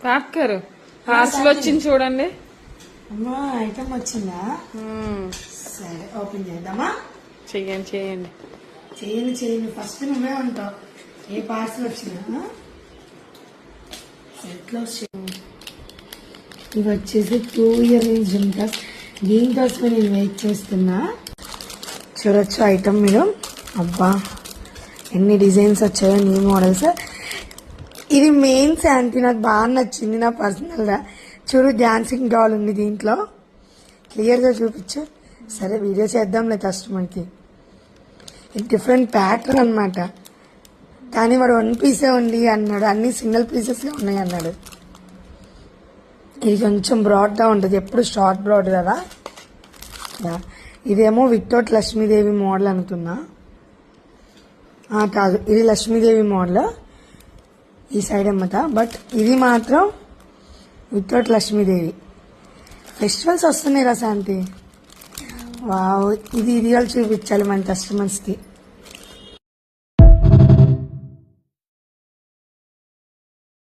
తాత్కారు parcel వచ్చింది చూడండి. అమ్మా ఐటమ్ వచ్చిందా? సరే ఓపెన్ చేద్దామా? చెయ్యండి చెయ్యండి చేయండి ఫస్ట్ నువ్వే ఉంటావు. ఏ పార్సల్ వచ్చినా ఇవి వచ్చేసి 2 ఇయర్ రింగ్స్ జుమ్కాస్. దీనికోసమే నేను వెయిట్ చేస్తున్నా. చూడొచ్చు ఐటమ్ మీరు. అబ్బా ఎన్ని డిజైన్స్ వచ్చాయో, న్యూ మోడల్స్. ఇది మెయిన్ శాంతి నాకు బాగా నచ్చింది. నా పర్సనల్గా చూడు డాన్సింగ్ డాల్ ఉంది దీంట్లో. క్లియర్గా చూపించు. సరే వీడియో చేద్దాంలే కస్టమర్కి. ఇది డిఫరెంట్ ప్యాటర్న్ అనమాట. కానీ వాడు 1 పీసే ఉంది అన్నాడు, అన్ని సింగిల్ పీసెస్గా ఉన్నాయి అన్నాడు. ఇది కొంచెం బ్రాడ్గా ఉంటుంది, ఎప్పుడు షార్ట్ బ్రాడ్ కదా. ఇదేమో వితౌట్ లక్ష్మీదేవి మోడల్ అనుకున్నా. కాదు, ఇది లక్ష్మీదేవి మోడల్ ఈ సైడ్ అమ్మట. బట్ ఇది మాత్రం వితౌట్ లక్ష్మీదేవి. ఫెస్టివల్స్ వస్తున్నాయి కదా శాంతి. వావ్, ఇది వాళ్ళు చూపించాలి మన కస్టమర్స్కి.